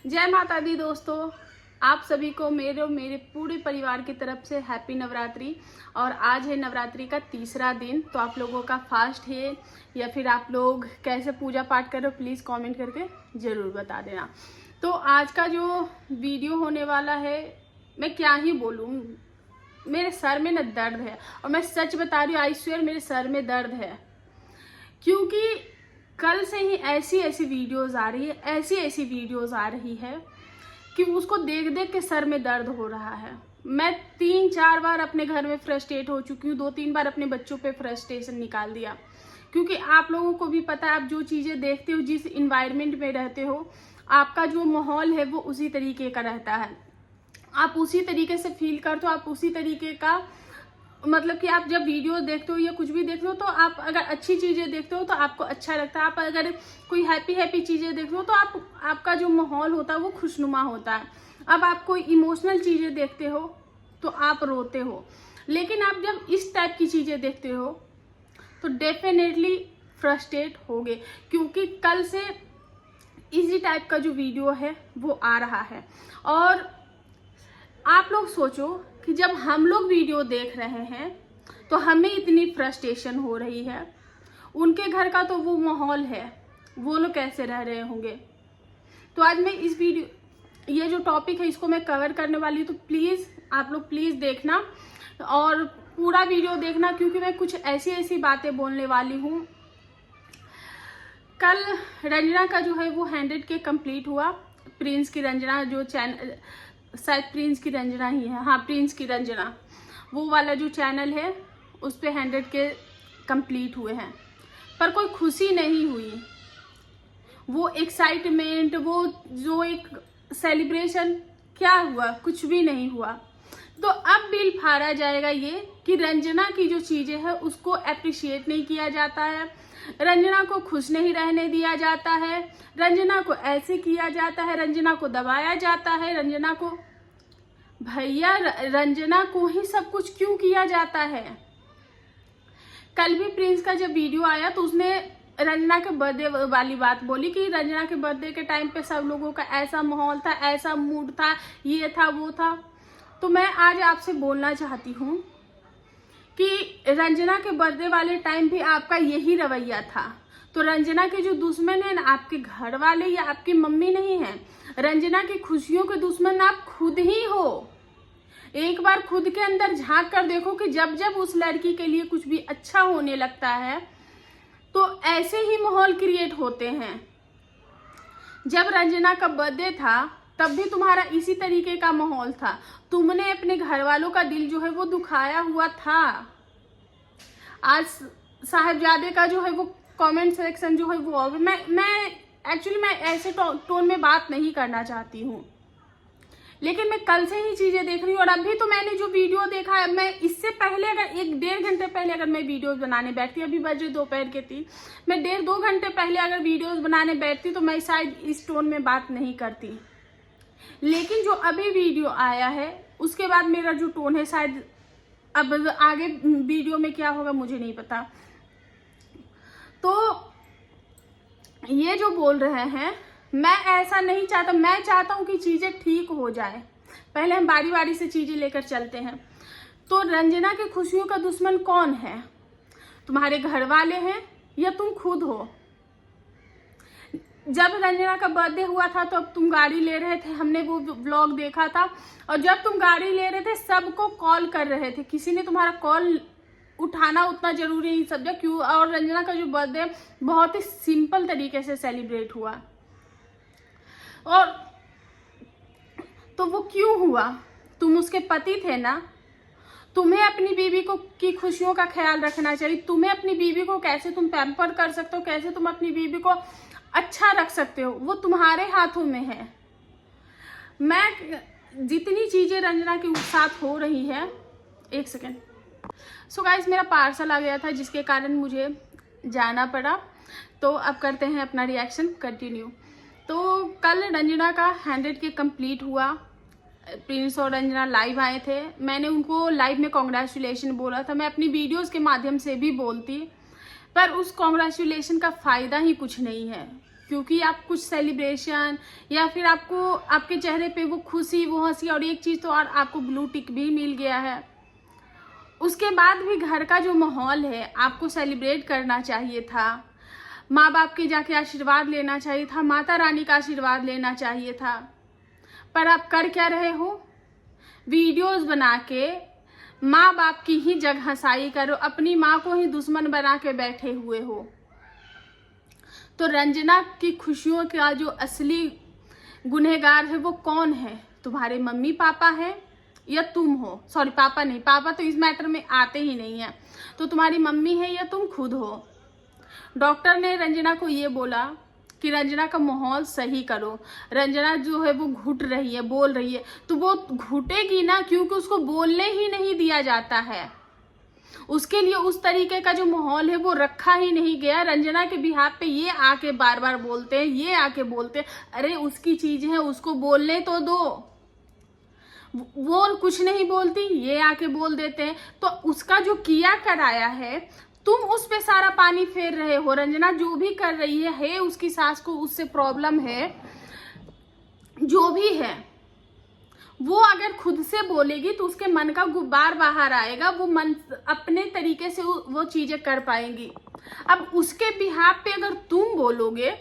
जय माता दी दोस्तों, आप सभी को मेरे और मेरे पूरे परिवार की तरफ से हैप्पी नवरात्रि। और आज है नवरात्रि का तीसरा दिन। तो आप लोगों का फास्ट है या फिर आप लोग कैसे पूजा पाठ कर रहे हो, प्लीज़ कमेंट करके ज़रूर बता देना। तो आज का जो वीडियो होने वाला है, मैं क्या ही बोलूँ, मेरे सर में न दर्द है। और मैं सच बता रही हूँ, आई स्वेयर मेरे सर में दर्द है, क्योंकि कल से ही ऐसी वीडियोस आ रही है, ऐसी वीडियोस आ रही है कि उसको देख देख के सर में दर्द हो रहा है। मैं 3-4 बार अपने घर में फ्रस्ट्रेट हो चुकी हूँ, 2-3 बार अपने बच्चों पे फ्रस्ट्रेशन निकाल दिया। क्योंकि आप लोगों को भी पता है, आप जो चीज़ें देखते हो, जिस इन्वायरमेंट में रहते हो, आपका जो माहौल है वो उसी तरीके का रहता है। आप उसी तरीके से फील करते हो, आप उसी तरीके का, मतलब कि आप जब वीडियो देखते हो या कुछ भी देखते हो, तो आप अगर अच्छी चीज़ें देखते हो तो आपको अच्छा लगता है। आप अगर कोई हैप्पी चीज़ें देखते हो तो आपका जो माहौल होता है वो खुशनुमा होता है। अब आप कोई इमोशनल चीज़ें देखते हो तो आप रोते हो, लेकिन आप जब इस टाइप की चीज़ें देखते हो तो डेफिनेटली फ्रस्ट्रेट होगे, क्योंकि कल से इसी टाइप का जो वीडियो है वो आ रहा है। और आप लोग सोचो कि जब हम लोग वीडियो देख रहे हैं तो हमें इतनी फ्रस्ट्रेशन हो रही है, उनके घर का तो वो माहौल है, वो लोग कैसे रह रहे होंगे। तो आज मैं इस वीडियो, ये जो टॉपिक है, इसको मैं कवर करने वाली हूँ। तो प्लीज़ आप लोग प्लीज़ देखना और पूरा वीडियो देखना, क्योंकि मैं कुछ ऐसी बातें बोलने वाली हूँ। कल रंजना का जो है वो 100K कंप्लीट हुआ। प्रिंस की रंजना जो चैनल, शायद प्रिंस की रंजना ही है, हाँ प्रिंस की रंजना, वो वाला जो चैनल है उस पे 100K कंप्लीट हुए हैं। पर कोई खुशी नहीं हुई, वो एक्साइटमेंट, वो जो एक सेलिब्रेशन, क्या हुआ? कुछ भी नहीं हुआ। तो अब बिल फाड़ा जाएगा ये कि रंजना की जो चीज़ें हैं उसको अप्रिशिएट नहीं किया जाता है, रंजना को खुश नहीं रहने दिया जाता है, रंजना को ऐसे किया जाता है, रंजना को दबाया जाता है, रंजना को, भैया रंजना को ही सब कुछ क्यों किया जाता है? कल भी प्रिंस का जब वीडियो आया तो उसने रंजना के बर्थडे वाली बात बोली कि रंजना के बर्थडे के टाइम पे सब लोगों का ऐसा माहौल था, ऐसा मूड था, ये था वो था। तो मैं आज आपसे बोलना चाहती हूँ कि रंजना के बर्थडे वाले टाइम भी आपका यही रवैया था। तो रंजना के जो दुश्मन है ना, आपके घर वाले या आपकी मम्मी नहीं है, रंजना की खुशियों के दुश्मन आप खुद ही हो। एक बार खुद के अंदर झांक कर देखो कि जब जब उस लड़की के लिए कुछ भी अच्छा होने लगता है तो ऐसे ही माहौल क्रिएट होते हैं। जब रंजना का बर्थडे था तब भी तुम्हारा इसी तरीके का माहौल था, तुमने अपने घर वालों का दिल जो है वो दुखाया हुआ था। आज साहिबजादे का जो है वो कमेंट सेक्शन जो है वो, मैं एक्चुअली मैं ऐसे टोन में बात नहीं करना चाहती हूँ, लेकिन मैं कल से ही चीज़ें देख रही हूँ। और अभी तो मैंने जो वीडियो देखा है, मैं इससे पहले अगर 1-1.5 घंटे पहले अगर मैं वीडियोस बनाने बैठती, अभी बजे दोपहर के 3, मैं 1.5-2 घंटे पहले अगर वीडियोस बनाने बैठती तो मैं शायद इस टोन में बात नहीं करती। लेकिन जो अभी वीडियो आया है उसके बाद मेरा जो टोन है, शायद अब आगे वीडियो में क्या होगा मुझे नहीं पता। तो ये जो बोल रहे हैं, मैं ऐसा नहीं चाहता, मैं चाहता हूँ कि चीज़ें ठीक हो जाए। पहले हम बारी बारी से चीज़ें लेकर चलते हैं। तो रंजना की खुशियों का दुश्मन कौन है? तुम्हारे घर वाले हैं या तुम खुद हो? जब रंजना का बर्थडे हुआ था तो अब तुम गाड़ी ले रहे थे, हमने वो व्लॉग देखा था, और जब तुम गाड़ी ले रहे थे सबको कॉल कर रहे थे, किसी ने तुम्हारा कॉल उठाना उतना जरूरी नहीं समझा क्यों। और रंजना का जो बर्थडे बहुत ही सिंपल तरीके से सेलिब्रेट हुआ। और तो वो क्यों हुआ? तुम उसके पति थे ना, तुम्हें अपनी बीवी को की खुशियों का ख्याल रखना चाहिए। तुम्हें अपनी बीवी को कैसे तुम पैम्पर कर सकते हो, कैसे तुम अपनी बीवी को अच्छा रख सकते हो, वो तुम्हारे हाथों में है। मैं जितनी चीज़ें रंजना के साथ हो रही है, एक सेकेंड। सो गाइस, मेरा पार्सल आ गया था जिसके कारण मुझे जाना पड़ा। तो अब करते हैं अपना रिएक्शन कंटिन्यू। तो कल रंजना का 100K कंप्लीट हुआ। प्रिंस और रंजना लाइव आए थे, मैंने उनको लाइव में कॉन्ग्रेचुलेशन बोला था। मैं अपनी वीडियोस के माध्यम से भी बोलती, पर उस कॉन्ग्रेचुलेशन का फ़ायदा ही कुछ नहीं है। क्योंकि आप कुछ सेलिब्रेशन या फिर आपको आपके चेहरे पे वो खुशी, वो हंसी, और एक चीज़ तो और आपको ब्लू टिक भी मिल गया है। उसके बाद भी घर का जो माहौल है आपको सेलिब्रेट करना चाहिए था, माँ बाप के जाके आशीर्वाद लेना चाहिए था, माता रानी का आशीर्वाद लेना चाहिए था। पर आप कर क्या रहे हो? वीडियोस बना के माँ बाप की ही जगह हंसाई करो, अपनी माँ को ही दुश्मन बना के बैठे हुए हो। तो रंजना की खुशियों का जो असली गुनहगार है वो कौन है? तुम्हारे मम्मी पापा है या तुम हो? सॉरी, पापा नहीं, पापा तो इस मैटर में आते ही नहीं है। तो तुम्हारी मम्मी है या तुम खुद हो? डॉक्टर ने रंजना को ये बोला कि रंजना का माहौल सही करो। रंजना जो है वो घुट रही है, बोल रही है, तो वो घुटेगी ना, क्योंकि उसको बोलने ही नहीं दिया जाता है। उसके लिए उस तरीके का जो माहौल है वो रखा ही नहीं गया। रंजना के बिहाफ पे ये आके बार बार बोलते हैं, ये आके बोलते हैं, अरे उसकी चीज है, उसको बोलने तो दो। वो कुछ नहीं बोलती, ये आके बोल देते हैं। तो उसका जो किया कराया है, तुम उस पे सारा पानी फेर रहे हो। रंजना जो भी कर रही है उसकी सास को उससे प्रॉब्लम है, जो भी है वो अगर खुद से बोलेगी तो उसके मन का गुब्बार बाहर आएगा, वो मन अपने तरीके से वो चीजें कर पाएंगी। अब उसके बिहाफ पे अगर तुम बोलोगे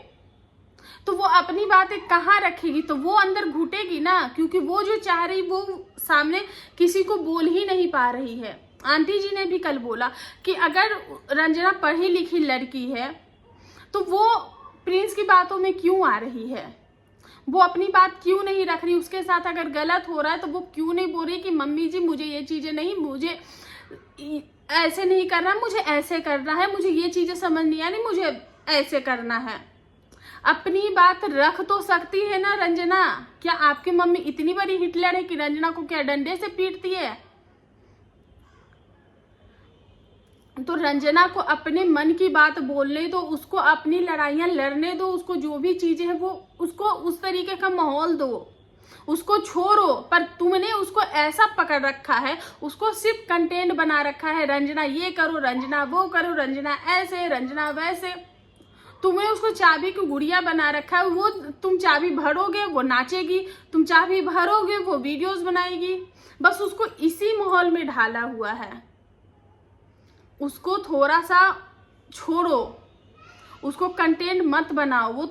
तो वो अपनी बातें कहाँ रखेगी? तो वो अंदर घुटेगी ना, क्योंकि वो जो चाह रही वो सामने किसी को बोल ही नहीं पा रही है। आंटी जी ने भी कल बोला कि अगर रंजना पढ़ी लिखी लड़की है तो वो प्रिंस की बातों में क्यों आ रही है? वो अपनी बात क्यों नहीं रख रही? उसके साथ अगर गलत हो रहा है तो वो क्यों नहीं बोल रही कि मम्मी जी मुझे ये चीजें नहीं, मुझे ऐसे नहीं करना, मुझे ऐसे करना है, मुझे ये चीजें समझ नहीं आ रही, मुझे ऐसे करना है। अपनी बात रख तो सकती है ना रंजना। क्या आपकी मम्मी इतनी बड़ी हिटलर है कि रंजना को क्या डंडे से पीटती है? तो रंजना को अपने मन की बात बोलने दो, उसको अपनी लड़ाइयां लड़ने दो, उसको जो भी चीजें हैं वो उसको उस तरीके का माहौल दो, उसको छोड़ो। पर तुमने उसको ऐसा पकड़ रखा है, उसको सिर्फ कंटेंट बना रखा है, रंजना ये करो, रंजना वो करो, रंजना ऐसे, रंजना वैसे। तुमने उसको चाबी की गुड़िया बना रखा है। वो तुम चाबी भरोगे वो नाचेगी, तुम चाबी भरोगे वो वीडियोस बनाएगी। बस उसको इसी माहौल में ढाला हुआ है। उसको थोड़ा सा छोड़ो, उसको कंटेंट मत बनाओ। वो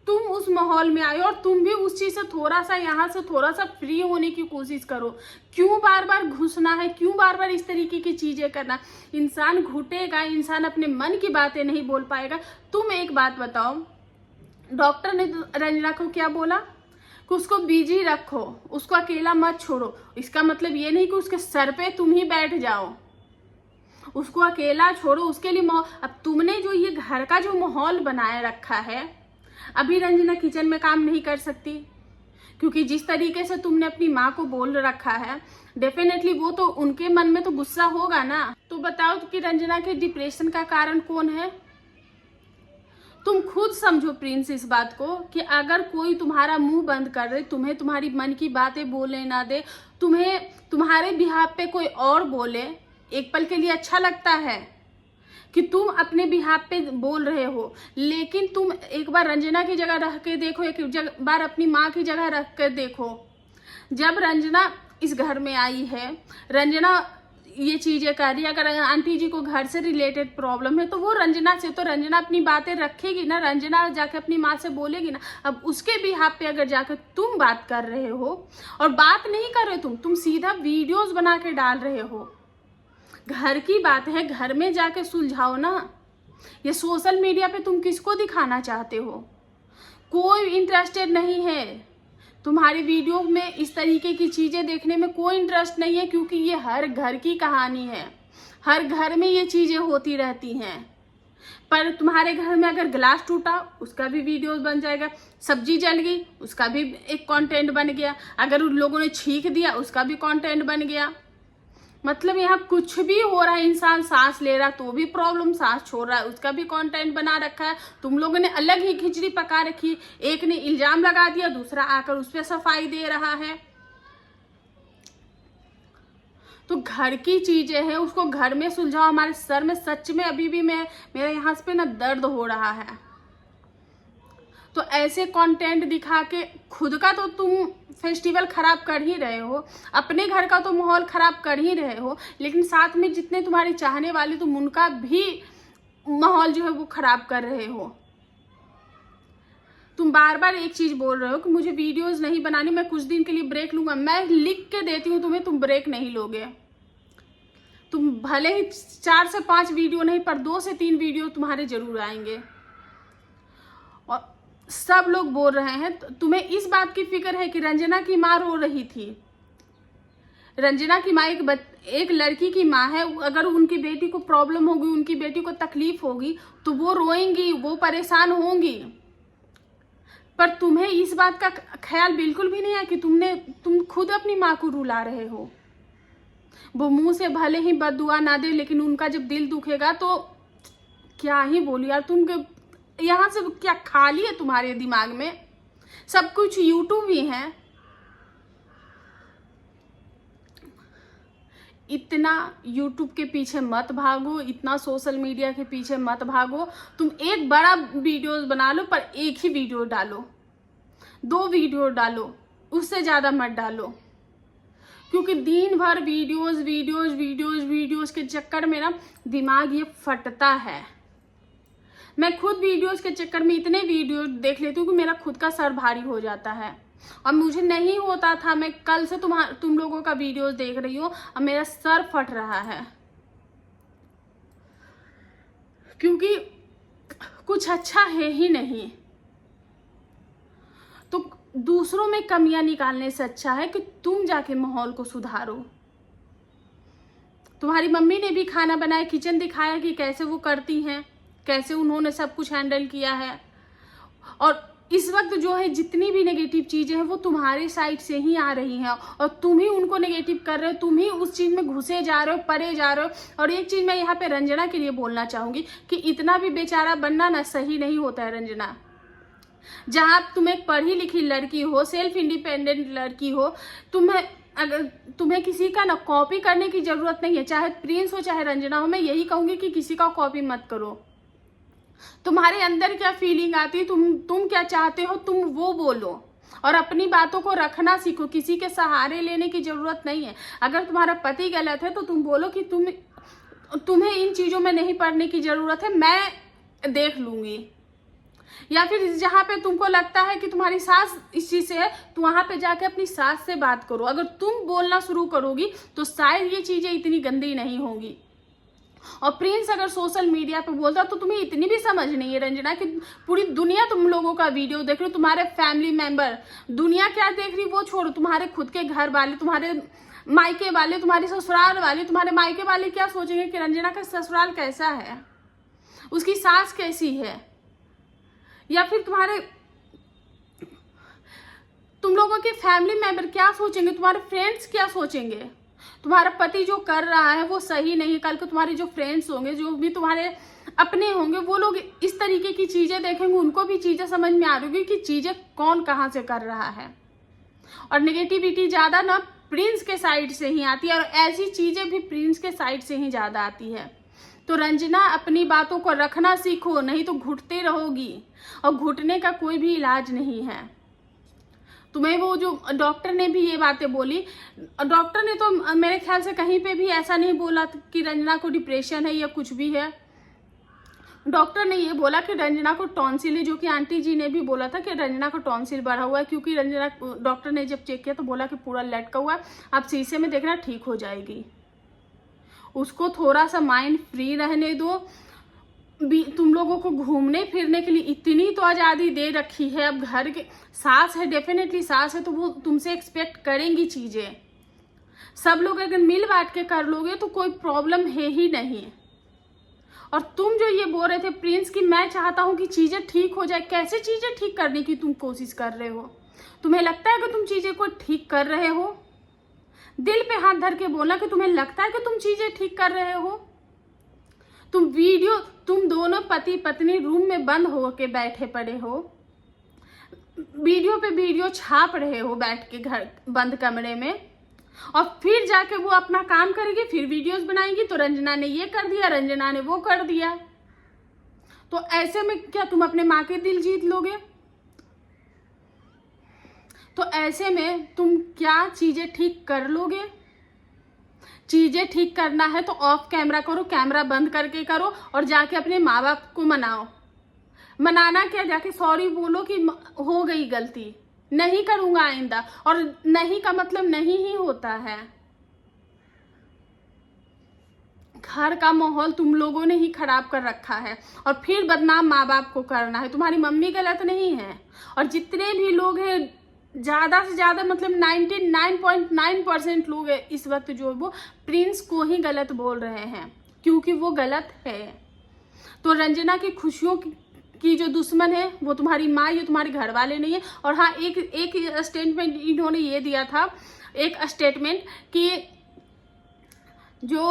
तुम उस माहौल में आए और तुम भी उस चीज से थोड़ा सा यहाँ से थोड़ा सा फ्री होने की कोशिश करो। क्यों बार बार घुसना है? क्यों बार बार इस तरीके की चीजें करना? इंसान घुटेगा, इंसान अपने मन की बातें नहीं बोल पाएगा। तुम एक बात बताओ, डॉक्टर ने रंजना को क्या बोला कि उसको बिजी रखो, उसको अकेला मत छोड़ो। इसका मतलब ये नहीं कि उसके सर पे तुम ही बैठ जाओ, उसको अकेला छोड़ो। उसके लिए अब तुमने जो ये घर का जो माहौल बनाए रखा है, अभी रंजना किचन में काम नहीं कर सकती क्योंकि जिस तरीके से तुमने अपनी माँ को बोल रखा है, डेफिनेटली वो तो उनके मन में तो गुस्सा होगा ना। तो बताओ कि रंजना के डिप्रेशन का कारण कौन है? तुम खुद समझो प्रिंस इस बात को कि अगर कोई तुम्हारा मुंह बंद कर दे, तुम्हें तुम्हारी मन की बातें बोले ना दे, तुम्हें तुम्हारे बिहाफ पे कोई और बोले, एक पल के लिए अच्छा लगता है कि तुम अपने बिहाफ पे बोल रहे हो, लेकिन तुम एक बार रंजना की जगह रख के देखो, एक बार अपनी माँ की जगह रख कर देखो। जब रंजना इस घर में आई है, रंजना ये चीजें कर रही है, अगर आंटी जी को घर से रिलेटेड प्रॉब्लम है तो वो रंजना से, तो रंजना अपनी बातें रखेगी ना, रंजना जाके अपनी माँ से बोलेगी ना। अब उसके बिहाफ पे अगर जाकर तुम बात कर रहे हो, और बात नहीं कर रहे तुम सीधा वीडियोस बना के डाल रहे हो। घर की बात है, घर में जाके सुलझाओ ना। ये सोशल मीडिया पे तुम किसको दिखाना चाहते हो? कोई इंटरेस्टेड नहीं है तुम्हारी वीडियो में, इस तरीके की चीजें देखने में कोई इंटरेस्ट नहीं है, क्योंकि ये हर घर की कहानी है, हर घर में ये चीजें होती रहती हैं। पर तुम्हारे घर में अगर गिलास टूटा उसका भी वीडियो बन जाएगा, सब्जी जल गई उसका भी एक कंटेंट बन गया, अगर उन लोगों ने छींक दिया उसका भी कंटेंट बन गया। मतलब यहाँ कुछ भी हो रहा है, इंसान सांस ले रहा है तो भी प्रॉब्लम, सांस छोड़ रहा है उसका भी कंटेंट बना रखा है। तुम लोगों ने अलग ही खिचड़ी पका रखी, एक ने इल्जाम लगा दिया, दूसरा आकर उस पर सफाई दे रहा है। तो घर की चीजें हैं, उसको घर में सुलझाओ। हमारे सर में सच में अभी भी मेरे यहाँ पे ना दर्द हो रहा है। तो ऐसे कंटेंट दिखा के खुद का तो तुम फेस्टिवल खराब कर ही रहे हो, अपने घर का तो माहौल खराब कर ही रहे हो, लेकिन साथ में जितने तुम्हारे चाहने वाले तुम उनका भी माहौल जो है वो खराब कर रहे हो। तुम बार बार एक चीज बोल रहे हो कि मुझे वीडियोस नहीं बनानी, मैं कुछ दिन के लिए ब्रेक लूंगा। मैं लिख के देती हूँ तुम्हें, तुम ब्रेक नहीं लोगे। तुम भले ही 4 से 5 वीडियो नहीं पर 2 से 3 वीडियो तुम्हारे जरूर आएंगे। और सब लोग बोल रहे हैं, तुम्हें इस बात की फिक्र है कि रंजना की माँ रो रही थी। रंजना की माँ एक लड़की की माँ है, अगर उनकी बेटी को प्रॉब्लम होगी, उनकी बेटी को तकलीफ होगी तो वो रोएंगी, वो परेशान होंगी। पर तुम्हें इस बात का ख्याल बिल्कुल भी नहीं है कि तुम खुद अपनी माँ को रुला रहे हो। वो मुंह से भले ही बद्दुआ ना दे, लेकिन उनका जब दिल दुखेगा तो क्या ही बोलूं यार। तुम यहाँ से क्या खाली है तुम्हारे दिमाग में? सब कुछ यूट्यूब ही है। इतना यूट्यूब के पीछे मत भागो, इतना सोशल मीडिया के पीछे मत भागो। तुम एक बड़ा वीडियोस बना लो, पर एक ही वीडियो डालो, 2 वीडियो डालो, उससे ज्यादा मत डालो। क्योंकि दिन भर वीडियोस के चक्कर में ना दिमाग ये फटता है। मैं खुद वीडियोस के चक्कर में इतने वीडियो देख लेती हूँ कि मेरा खुद का सर भारी हो जाता है। और मुझे नहीं होता था, मैं कल से तुम लोगों का वीडियोस देख रही हूँ, अब मेरा सर फट रहा है। क्योंकि कुछ अच्छा है ही नहीं। तो दूसरों में कमियां निकालने से अच्छा है कि तुम जाके माहौल को सुधारो। तुम्हारी मम्मी ने भी खाना बनाया, किचन दिखाया कि कैसे वो करती हैं, कैसे उन्होंने सब कुछ हैंडल किया है। और इस वक्त जो है जितनी भी नेगेटिव चीजें हैं वो तुम्हारे साइड से ही आ रही हैं, और तुम ही उनको नेगेटिव कर रहे हो, तुम ही उस चीज में घुसे जा रहे हो, परे जा रहे हो। और एक चीज मैं यहाँ पे रंजना के लिए बोलना चाहूंगी कि इतना भी बेचारा बनना ना सही नहीं होता है रंजना। जहां तुम एक पढ़ी लिखी लड़की हो, सेल्फ इंडिपेंडेंट लड़की हो, तुम्हें किसी का ना कॉपी करने की जरूरत नहीं है। चाहे प्रिंस हो चाहे रंजना हो, मैं यही कहूंगी कि किसी का कॉपी मत करो। तुम्हारे अंदर क्या फीलिंग आती है, तुम क्या चाहते हो, तुम वो बोलो और अपनी बातों को रखना सीखो। किसी के सहारे लेने की जरूरत नहीं है। अगर तुम्हारा पति गलत है तो तुम बोलो कि तुम्हें इन चीजों में नहीं पड़ने की जरूरत है, मैं देख लूंगी। या फिर जहां पे तुमको लगता है कि तुम्हारी सास इस चीज से है, तो वहां पे जाके अपनी सास से बात करो। अगर तुम बोलना शुरू करोगी तो शायद ये चीजें इतनी गंदी नहीं होंगी। और प्रिंस अगर सोशल मीडिया पे बोलता तो तुम्हें इतनी भी समझ नहीं है रंजना कि पूरी दुनिया तुम लोगों का वीडियो देख रही हो, तुम्हारे फैमिली मेंबर, दुनिया क्या देख रही वो छोड़ो, तुम्हारे खुद के घर वाले, तुम्हारे मायके वाले, तुम्हारे ससुराल वाले, तुम्हारे मायके वाले क्या सोचेंगे कि रंजना का ससुराल कैसा है, उसकी सास कैसी है। या फिर तुम लोगों के फैमिली मेंबर क्या सोचेंगे, तुम्हारे फ्रेंड्स क्या सोचेंगे। तुम्हारा पति जो कर रहा है वो सही नहीं, कल को तुम्हारे जो फ्रेंड्स होंगे, जो भी तुम्हारे अपने होंगे, वो लोग इस तरीके की चीजें देखेंगे, उनको भी चीजें समझ में आ रही होगी कि चीजें कौन कहाँ से कर रहा है। और नेगेटिविटी ज्यादा ना प्रिंस के साइड से ही आती है, और ऐसी चीजें भी प्रिंस के साइड से ही ज्यादा आती है। तो रंजना अपनी बातों को रखना सीखो, नहीं तो घुटते रहोगी, और घुटने का कोई भी इलाज नहीं है। तुम्हें वो जो डॉक्टर ने भी ये बातें बोली, डॉक्टर ने तो मेरे ख्याल से कहीं पे भी ऐसा नहीं बोला कि रंजना को डिप्रेशन है या कुछ भी है। डॉक्टर ने ये बोला कि रंजना को टॉन्सिल है, जो कि आंटी जी ने भी बोला था कि रंजना को टॉन्सिल बढ़ा हुआ है। क्योंकि रंजना, डॉक्टर ने जब चेक किया तो बोला कि पूरा लटका हुआ है, आप शीशे में देखना ठीक हो जाएगी। उसको थोड़ा सा माइंड फ्री रहने दो। तुम लोगों को घूमने फिरने के लिए इतनी तो आज़ादी दे रखी है। अब घर के सास है, डेफिनेटली सास है, तो वो तुमसे एक्सपेक्ट करेंगी चीजें। सब लोग अगर मिल बांट के कर लोगे तो कोई प्रॉब्लम है ही नहीं। और तुम जो ये बोल रहे थे प्रिंस की, मैं चाहता हूं कि चीजें ठीक हो जाए, कैसे चीजें ठीक करने की तुम कोशिश कर रहे हो? तुम्हें लगता है कि तुम चीजें को ठीक कर रहे हो? दिल पे हाथ धर के बोलना कि तुम्हें लगता है कि तुम चीजें ठीक कर रहे हो। तुम दोनों पति पत्नी रूम में बंद होके बैठे पड़े हो, वीडियो पे वीडियो छाप रहे हो बैठ के घर बंद कमरे में, और फिर जाके वो अपना काम करेगी, फिर वीडियोस बनाएगी तो रंजना ने ये कर दिया, रंजना ने वो कर दिया। तो ऐसे में क्या तुम अपने माँ के दिल जीत लोगे? तो ऐसे में तुम क्या चीजें ठीक कर लोगे? चीजें ठीक करना है तो ऑफ कैमरा करो, कैमरा बंद करके करो और जाके अपने माँ बाप को मनाओ। मनाना क्या, जाके सॉरी बोलो कि हो गई गलती, नहीं करूंगा आइंदा। और नहीं का मतलब नहीं ही होता है। घर का माहौल तुम लोगों ने ही खराब कर रखा है और फिर बदनाम माँ बाप को करना है। तुम्हारी मम्मी गलत नहीं है। और जितने भी लोग हैं, ज़्यादा से ज़्यादा मतलब 99.9% लोग हैं इस वक्त जो वो प्रिंस को ही गलत बोल रहे हैं, क्योंकि वो गलत है। तो रंजना की खुशियों की जो दुश्मन है वो तुम्हारी माँ, ये तुम्हारे घर वाले नहीं है। और हाँ, एक स्टेटमेंट इन्होंने ये दिया था, एक स्टेटमेंट कि जो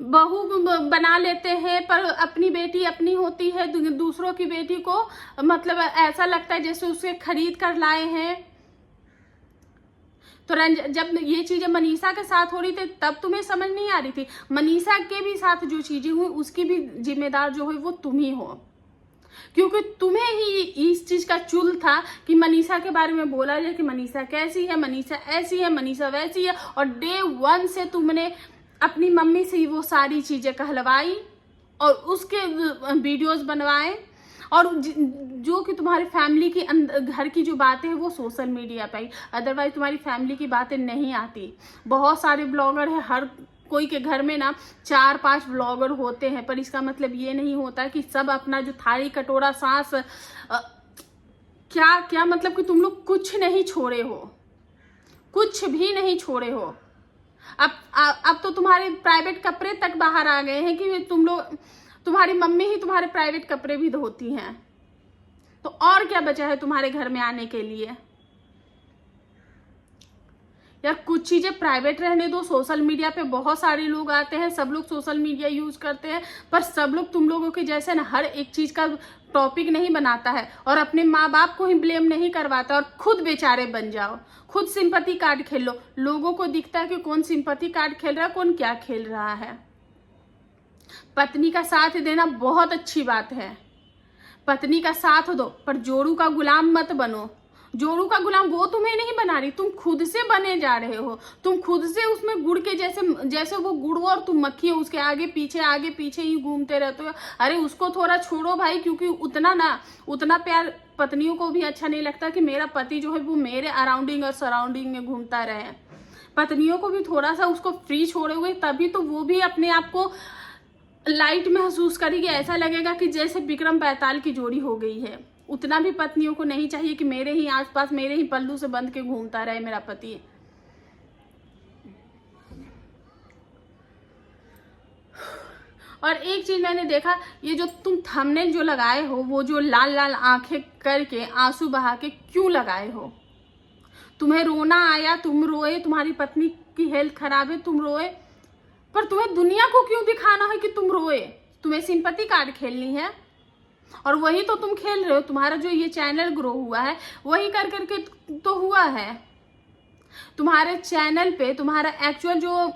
बहू बना लेते हैं पर अपनी बेटी अपनी होती है, दूसरों की बेटी को मतलब ऐसा लगता है जैसे उसे खरीद कर लाए हैं। तो जब ये चीजें मनीषा के साथ हो रही थी तब तुम्हें समझ नहीं आ रही थी। मनीषा के भी साथ जो चीजें हुई उसकी भी जिम्मेदार जो है वो तुम ही हो, क्योंकि तुम्हें ही इस चीज का चुल था कि मनीषा के बारे में बोला जाए कि मनीषा कैसी है, मनीषा ऐसी है, मनीषा वैसी है। और डे 1 से तुमने अपनी मम्मी से ही वो सारी चीजें कहलवाई और उसके वीडियोस बनवाए। और जो कि तुम्हारी फैमिली की घर की जो बातें हैं वो सोशल मीडिया पे आई, अदरवाइज तुम्हारी फैमिली की बातें नहीं आती। बहुत सारे ब्लॉगर हैं, हर कोई के घर में ना 4-5 ब्लॉगर होते हैं, पर इसका मतलब ये नहीं होता कि सब अपना जो थाली कटोरा सांस क्या मतलब कि तुम लोग कुछ नहीं छोड़े हो, कुछ भी नहीं छोड़े हो। अब तो तुम्हारे प्राइवेट कपड़े तक बाहर आ गए हैं कि तुम लोग, तुम्हारी मम्मी ही तुम्हारे प्राइवेट कपड़े भी धोती हैं। तो और क्या बचा है तुम्हारे घर में आने के लिए? यार कुछ चीजें प्राइवेट रहने दो। सोशल मीडिया पे बहुत सारे लोग आते हैं, सब लोग सोशल मीडिया यूज करते हैं, पर सब लोग तुम लोगों के जैसे ना हर एक चीज का टॉपिक नहीं बनाता है और अपने माँ बाप को ही ब्लेम नहीं करवाता और खुद बेचारे बन जाओ, खुद सिंपैथी कार्ड खेल लो। लोगों को दिखता है कि कौन सिंपैथी कार्ड खेल रहा है, कौन क्या खेल रहा है। पत्नी का साथ देना बहुत अच्छी बात है, पत्नी का साथ दो, पर जोरू का गुलाम मत बनो। जोरू का गुलाम वो तुम्हें नहीं बना रही, तुम खुद से बने जा रहे हो। तुम खुद से उसमें गुड़ के जैसे वो गुड़ और तुम मक्खी हो, उसके आगे पीछे ही घूमते रहते हो। अरे उसको थोड़ा छोड़ो भाई, क्योंकि उतना प्यार पत्नियों को भी अच्छा नहीं लगता कि मेरा पति जो है वो मेरे अराउंडिंग और सराउंडिंग में घूमता रहे। पत्नियों को भी थोड़ा सा उसको फ्री छोड़े हुए, तभी तो वो भी अपने आप को लाइट महसूस करेगी। ऐसा लगेगा कि जैसे विक्रम बेताल की जोड़ी हो गई है। उतना भी पत्नियों को नहीं चाहिए कि मेरे ही आसपास, मेरे ही पल्लू से बंध के घूमता रहे मेरा पति। और एक चीज मैंने देखा, ये जो तुम थंबनेल जो लगाए हो, वो जो लाल लाल आंखें करके आंसू बहा के क्यों लगाए हो? तुम्हें रोना आया, तुम रोए, तुम्हारी पत्नी की हेल्थ खराब है, तुम रोए, पर तुम्हें दुनिया को क्यों दिखाना है कि तुम रोए? तुम्हें सिंपैथी कार्ड खेलनी है और वही तो तुम खेल रहे हो। तुम्हारा जो ये चैनल ग्रो हुआ है वही कर करके तो हुआ है। तुम्हारे चैनल पे तुम्हारा एक्चुअल जो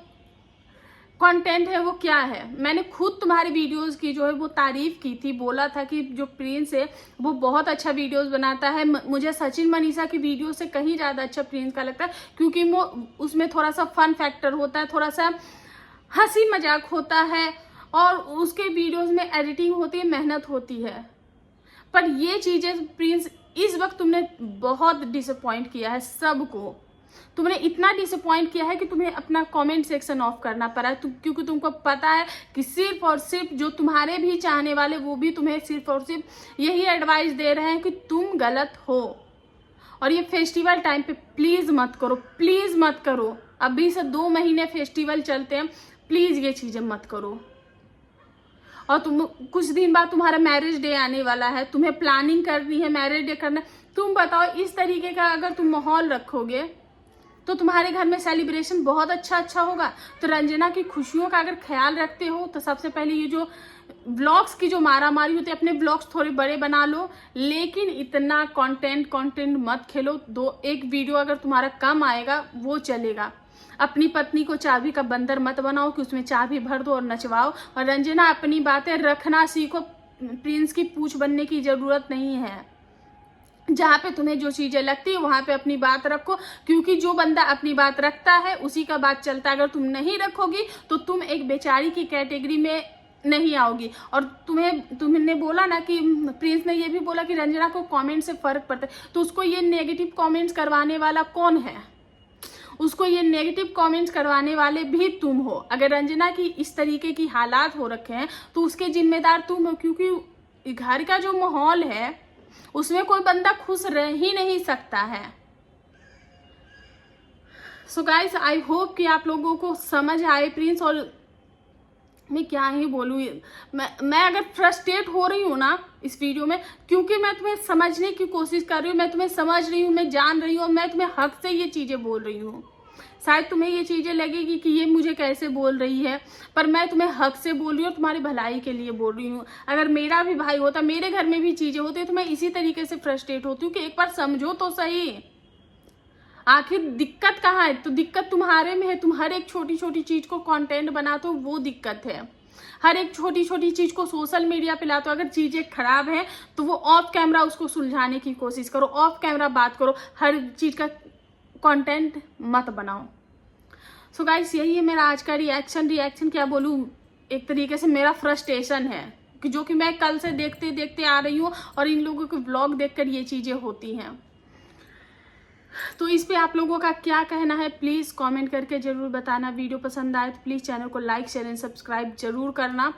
कंटेंट है वो क्या है? मैंने खुद तुम्हारी वीडियोस की जो है वो तारीफ की थी, बोला था कि जो प्रिंस है वो बहुत अच्छा वीडियोस बनाता है। मुझे सचिन मनीषा की वीडियो से कहीं ज़्यादा अच्छा प्रिंस का लगता है, क्योंकि वो उसमें थोड़ा सा फन फैक्टर होता है, थोड़ा सा हंसी मजाक होता है और उसके वीडियोस में एडिटिंग होती है, मेहनत होती है। पर ये चीजें प्रिंस इस वक्त तुमने बहुत डिसअपॉइंट किया है सबको। तुमने इतना डिसअपॉइंट किया है कि तुम्हें अपना कमेंट सेक्शन ऑफ करना पड़ा है, क्योंकि तुमको पता है कि सिर्फ और सिर्फ जो तुम्हारे भी चाहने वाले वो भी तुम्हें सिर्फ और सिर्फ यही एडवाइस दे रहे हैं कि तुम गलत हो। और ये फेस्टिवल टाइम पे प्लीज मत करो, प्लीज मत करो। अभी से 2 महीने फेस्टिवल चलते हैं, प्लीज ये चीजें मत करो। और तुम कुछ दिन बाद तुम्हारा मैरिज डे आने वाला है, तुम्हें प्लानिंग करनी है, मैरिज डे करना है। तुम बताओ, इस तरीके का अगर तुम माहौल रखोगे तो तुम्हारे घर में सेलिब्रेशन बहुत अच्छा होगा। तो रंजना की खुशियों का अगर ख्याल रखते हो तो सबसे पहले ये जो ब्लॉग्स की जो मारामारी होती है, अपने ब्लॉग्स थोड़े बड़े बना लो, लेकिन इतना कंटेंट मत खेलो। एक वीडियो अगर तुम्हारा कम आएगा वो चलेगा। अपनी पत्नी को चाबी का बंदर मत बनाओ कि उसमें चाबी भर दो और नचवाओ। और रंजना अपनी बातें रखना सीखो, प्रिंस की पूछ बनने की जरूरत नहीं है। जहाँ पे तुम्हें जो चीज़ें लगती है वहाँ पे अपनी बात रखो, क्योंकि जो बंदा अपनी बात रखता है उसी का बात चलता है। अगर तुम नहीं रखोगी तो तुम एक बेचारी की कैटेगरी में नहीं आओगी। और तुमने बोला ना कि प्रिंस ने ये भी बोला कि रंजना को कमेंट से फ़र्क पड़ता है, तो उसको ये नेगेटिव कमेंट्स करवाने वाला कौन है? उसको ये नेगेटिव कमेंट्स करवाने वाले भी तुम हो। अगर रंजना की इस तरीके की हालात हो रखे हैं तो उसके जिम्मेदार तुम हो, क्योंकि घर का जो माहौल है उसमें कोई बंदा खुश रह ही नहीं सकता है। सो गाइस, आई होप कि आप लोगों को समझ आए प्रिंस। और मैं क्या ही बोलूँ, मैं अगर फ्रस्ट्रेट हो रही हूँ ना इस वीडियो में, क्योंकि मैं तुम्हें समझने की कोशिश कर रही हूँ, मैं तुम्हें समझ रही हूँ, मैं जान रही हूँ, और मैं तुम्हें हक से ये चीज़ें बोल रही हूँ। शायद तुम्हें ये चीज़ें लगेगी कि ये मुझे कैसे बोल रही है, पर मैं तुम्हें हक से बोल रही हूँ और तुम्हारी भलाई के लिए बोल रही हूँ। अगर मेरा भी भाई होता, मेरे घर में भी चीज़ें होती तो मैं इसी तरीके से फ्रस्ट्रेट होती हूँ कि एक बार समझो तो सही, आखिर दिक्कत कहाँ है? तो दिक्कत तुम्हारे में है। तुम हर एक छोटी छोटी चीज़ को कंटेंट बनाते हो, वो दिक्कत है। हर एक छोटी छोटी चीज़ को सोशल मीडिया पे लाते हो। अगर चीज़ें खराब हैं तो वो ऑफ कैमरा उसको सुलझाने की कोशिश करो, ऑफ कैमरा बात करो, हर चीज़ का कंटेंट मत बनाओ। सो गाइस, यही है मेरा आज का रिएक्शन क्या बोलूँ, एक तरीके से मेरा फ्रस्ट्रेशन है कि जो कि मैं कल से देखते देखते आ रही हूँ, और इन लोगों के व्लॉग देखकर ये चीज़ें होती हैं। तो इस पे आप लोगों का क्या कहना है प्लीज़ कमेंट करके ज़रूर बताना। वीडियो पसंद आए तो प्लीज़ चैनल को लाइक शेयर एंड सब्सक्राइब जरूर करना।